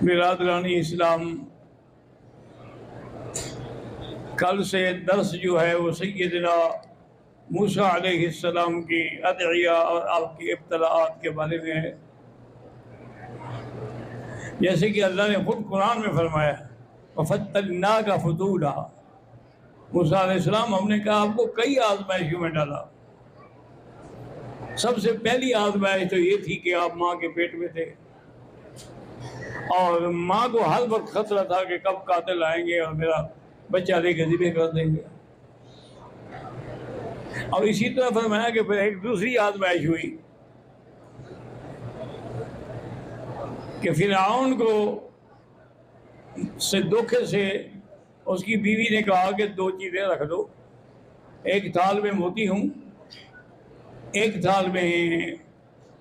बिरादरानी इस्लाम, कल से दर्स जो है वो सैयदना मूसा अलैहिस्सलाम की अदइया और आपकी इब्तलाआत के बारे में है। जैसे कि अल्लाह ने खुद कुरान में फरमाया, वफ़त्तना का फतूला, मूसा अलैहिस्सलाम हमने कहा आपको कई आजमाइशों में डाला। सबसे पहली आजमाइश तो ये थी कि आप माँ के पेट में थे और माँ को हर वक्त खतरा था कि कब कातिल आएंगे और मेरा बच्चा लेके ज़िबह कर देंगे। और इसी तरह फरमाया कि फिर एक दूसरी आजमाइश हुई कि फिरऔन को से धोखे से उसकी बीवी ने कहा कि दो चीज़ें रख दो, एक थाल में मोती हूँ, एक थाल में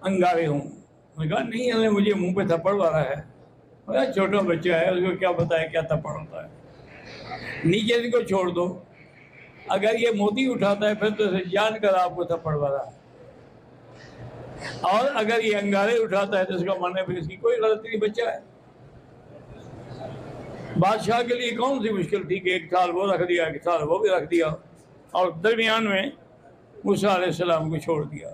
अंगारे हूँ। मैंने कहा नहीं, हमें मुझे मुंह पे थप्पड़ मारा है। मेरा छोटा बच्चा है, उसको क्या पता है क्या थप्पड़ होता है। नीचे इनको छोड़ दो, अगर ये मोती उठाता है फिर तो इसे जान कर आपको थप्पड़ मारा है, और अगर ये अंगारे उठाता है तो इसका मानना फिर इसकी कोई गलती नहीं, बच्चा है। बादशाह के लिए कौन सी मुश्किल थी कि एक थाल वो रख दिया, एक थाल वो भी रख दिया, और दरमियान में मूसा अलैहिस्सलाम को छोड़ दिया।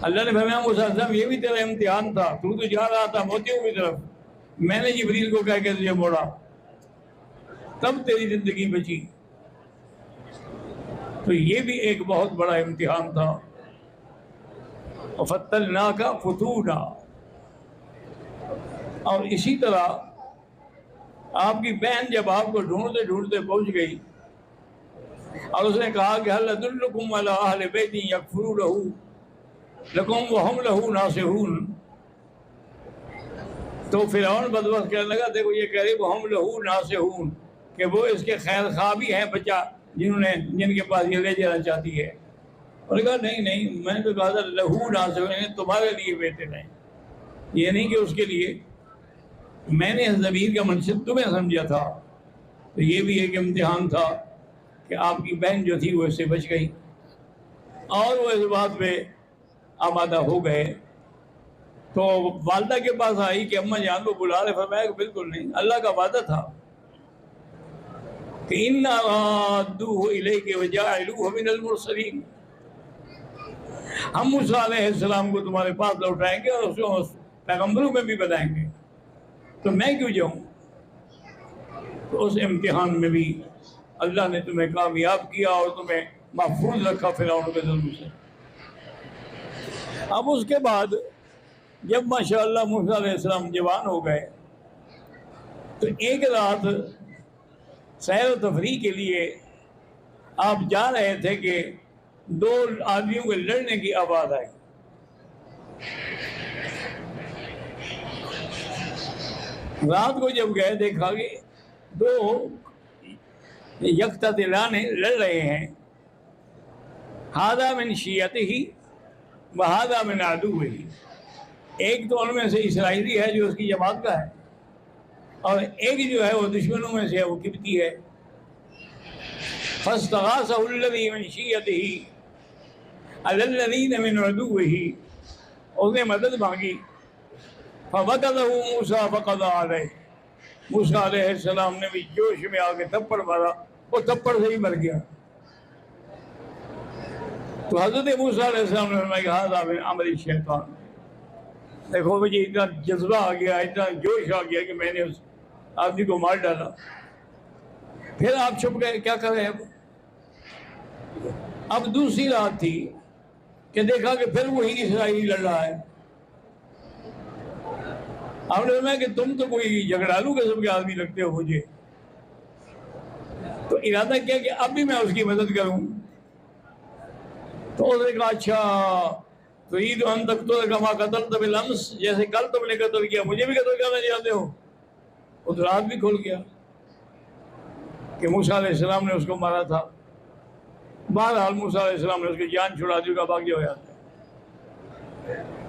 अल्लाह ने फरमाया मूसा अलैहिस्सलाम ये भी तेरा इम्तिहान था, तू तो जा रहा था मोतियों की तरफ, मैंने जिब्रील को कह के तुझे मोड़ा, तब तेरी जिंदगी बची। तो ये भी एक बहुत बड़ा इम्तिहान था। फत्तलना का फतूना। और इसी तरह आपकी बहन जब आपको ढूंढते ढूंढते पहुंच गई और उसने कहा कि हल अदुल्लुकुम अला अहले बैति यगफिरू लहू लकुम व हम लहू नासिहून, तो फिरौन बदबख्त कहने लगा देखो ये कह रही वो हम लहू नासिहून, कि वो इसके खैर खा भी हैं बच्चा जिनके पास ये ले जाना चाहती है। उन्होंने कहा नहीं नहीं, मैंने तो कहा था लहू नासिहून, तुम्हारे लिए बेहतर है, ये नहीं कि उसके लिए। मैंने ज़मीर का मनसिब तुम्हें समझा था। तो ये भी एक इम्तिहान था कि आपकी बहन जो थी वो इससे बच गई, और वो इस बात पे आमादा हो गए। तो वालदा के पास आई कि अम्मा जान को बुला रहे, फरमाया कि बिल्कुल नहीं, अल्लाह का वादा था कि इन्ना राद्दूहु इलैका व जाइलूहु मिनल मुरसलीन, हम मूसा अलैहिस्सलाम को तुम्हारे पास लौटाएंगे और उसको पैगंबरों में भी बनाएंगे, तो मैं क्यों जाऊं। तो उस इम्तिहान में भी अल्लाह ने तुम्हें कामयाब किया और तुम्हें महफूज रखा फिरौन के जुल्म से। अब उसके बाद जब माशाअल्लाह मूसा अलैहिस्सलाम जवान हो गए तो एक रात सैर व तफरीह के लिए आप जा रहे थे कि दो आदमियों के लड़ने की आवाज़ आई। रात को जब गए देखा कि दो यकततिलाने लड़ रहे हैं, हादा मिन शियतिही व हादा मिन अदुव्विही, एक तो उनमें से इसराइली है जो उसकी जमात का है, और एक जो है वो दुश्मनों में से है, वो किब्ती है। फस्तगासहु अल्लज़ी मिन शियतिही अलल्लज़ीन मिन अदुव्विही, उसने मदद मांगी। फवक़ज़हु मूसा फ़क़ज़ा अलैहि, मूसा अलैहिस्सलाम ने भी जोश में आके थप्पड़ मारा, वो थप्पड़ से ही मर गया। तो हज़रत मूसा अलैहिस्सलाम ने फरमाया हाज़ा मिन अमली शैतान, देखो मुझे इतना जज्बा आ गया, इतना जोश आ गया कि मैंने उस आदमी को मार डाला। फिर आप छुप गए, क्या करें अब दूसरी रात थी कि देखा कि फिर वही इसराइली लड़ रहा है। आपने बताया कि तुम तो कोई झगड़ालू किस्म के आदमी लगते हो मुझे, तो इरादा किया कि अब भी मैं उसकी मदद करूं। तो उसने कहा अच्छा तो ईद हम तक तो कमा कतल तब लम्स, जैसे कल तुमने कत्ल किया मुझे भी कत्ल करना चाहते हो। उस रात भी खुल गया कि मूसा अलैहिस्सलाम ने उसको मारा था। बहरहाल मूसा अलैहिस्सलाम ने उसकी जान छुड़ा दी, का भाग्य हो जाता है।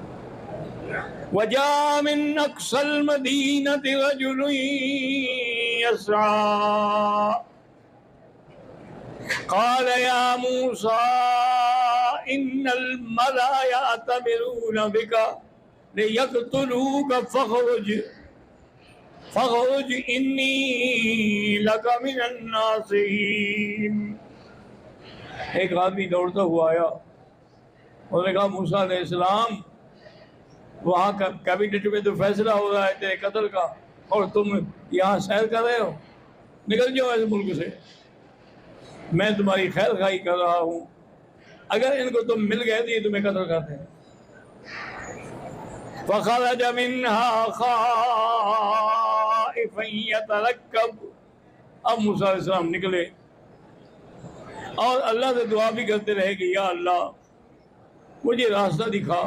वजा मिन अक्सल मदीनति रजुलुन यस्आ क़ाल या मूसा इन्नल मला यअतमिरून बिका लियक़्तुलूक फ़ख़रुज फ़ख़रुज इन्नी लक मिनन नासिहीन। एक आदमी दौड़ता हुआ आया, उन्होंने कहा मूसा अलैहिस्सलाम, वहाँ का कैबिनेट में तो फैसला हो रहा है तेरे कत्ल का और तुम यहाँ सैर कर रहे हो, निकल जाओ इस मुल्क से, मैं तुम्हारी खैर खाई कर रहा हूँ, अगर इनको तुम मिल गए तो ये तुम्हें कत्ल करते हैं। फ़ख़रज मिन्हा ख़ाइफ़न यतरक्कब। अब मूसा अलैहिस्सलाम निकले और अल्लाह से दुआ भी करते रहे कि या अल्लाह मुझे रास्ता दिखा।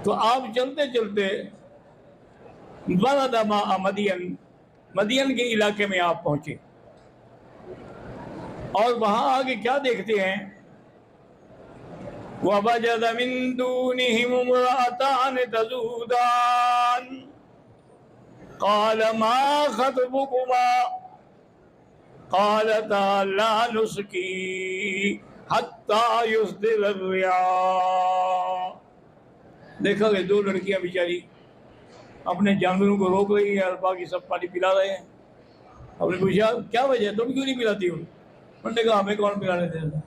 तो आप चलते चलते वरदमा मदियन, मदियन के इलाके में आप पहुंचे और वहां आगे क्या देखते हैं, ववजद मिन दूनिहिम इम्रअतान तज़ूदान क़ाल मा ख़त्बुकुमा क़ालता ला नुस्की हत्ता युस्दिर रिया। देखा कि दो लड़कियां बेचारी अपने जानवरों को रोक रही है और बाकी सब पानी पिला रहे हैं। हमने पूछा क्या वजह, तुम क्यों नहीं पिलाती हो? उन्होंने कहा हमें कौन पिलाने देता,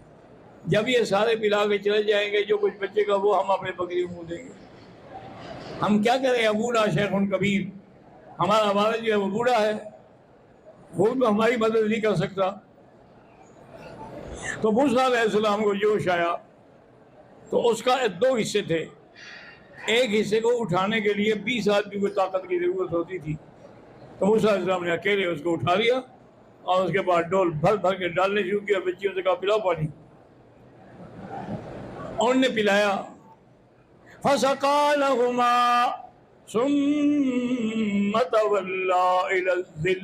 जब ये सारे पिला के चले जाएंगे जो कुछ बचेगा वो हम अपने बकरी मुँह देंगे, हम क्या करें, अबूना शेखुन कबीर, हमारा वालिद जो है वो बूढ़ा है, वो तो हमारी मदद नहीं कर सकता। तो मूसा अलैहिस्सलाम को जोश आया, तो उसका दो हिस्से थे, एक हिस्से को उठाने के लिए 20 आदमी को ताकत की जरूरत होती थी, तो मूसा अलैहिस्सलाम ने अकेले उसको उठा लिया और उसके बाद डोल भर भर के डालने शुरू किया, बच्चियों से कहा पिलाओ पानी, उन्होंने पिलाया। फसक़ा लहुमा सुम्मा तवल्ला इला ज़िल,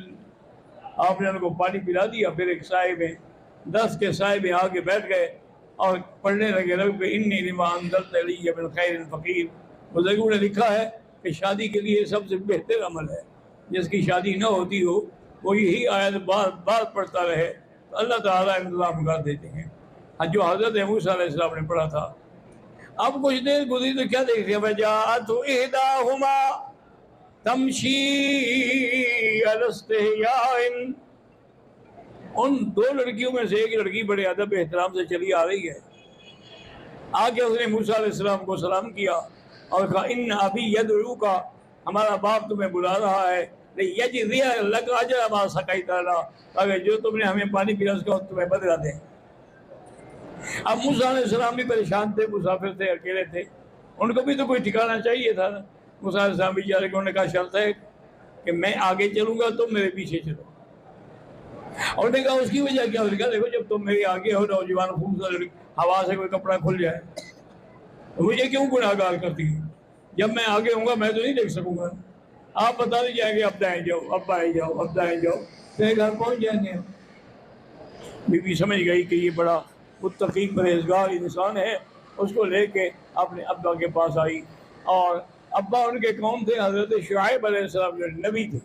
आपने उनको पानी पिला दिया, फिर एक साए में, दस के साए में आके बैठ गए और पढ़ने लगे रब इन्नी लिमा अंज़लता इलैया मिन खैरिन फ़क़ीर। बुज़ुर्गों ने लिखा है कि शादी के लिए सबसे बेहतर अमल है, जिसकी शादी न होती हो वो यही आयत बार बार पढ़ता रहे तो अल्लाह ताला इंतज़ाम कर देते हैं, जो हज़रत मूसा अलैहिस्सलाम ने पढ़ा था। अब कुछ देर गुजरी तो क्या देख रहे हैं, वजाअतु इहदाहुमा तमशी अला इस्तिहयाइन, उन दो लड़कियों में से एक लड़की बड़े अदब एहतराम से चली आ रही है, आके उसने मूसा अलैहिस्सलाम को सलाम किया और कहा इन अभी यदऊ का, हमारा बाप तुम्हें बुला रहा है, अगर जो तुमने हमें पानी पिया उसका तुम्हें बदला दे। अब मूसा अलैहिस्सलाम भी परेशान थे, मुसाफिर थे, अकेले थे, उनको भी तो कोई ठिकाना चाहिए था ना। मूसा अलैहिस्सलाम बेचारे को उन्होंने कहा शर्त है कि मैं आगे चलूंगा तुम मेरे पीछे चलो। और उन्होंने कहा उसकी वजह क्या? उसने कहा देखो जब तुम मेरे आगे हो, नौजवान खूबसूरत हवा से कोई कपड़ा खुल जाए तो मुझे क्यों गुनाहगार करती है, जब मैं आगे होऊंगा मैं तो नहीं देख सकूंगा, आप बता नहीं जाएंगे अब दाएं जाओ, अब बाएं जाओ, अब दाएं जाओ, तेरे घर पहुंच जाएंगे। बीबी समझ गई कि ये बड़ा मुत्तकी परहेजगार इंसान है, उसको लेके अपने अब्बा के पास आई, और अब्बा उनके कौन थे? हज़रत शुआइब अलैहिस्सलाम जो नबी थे,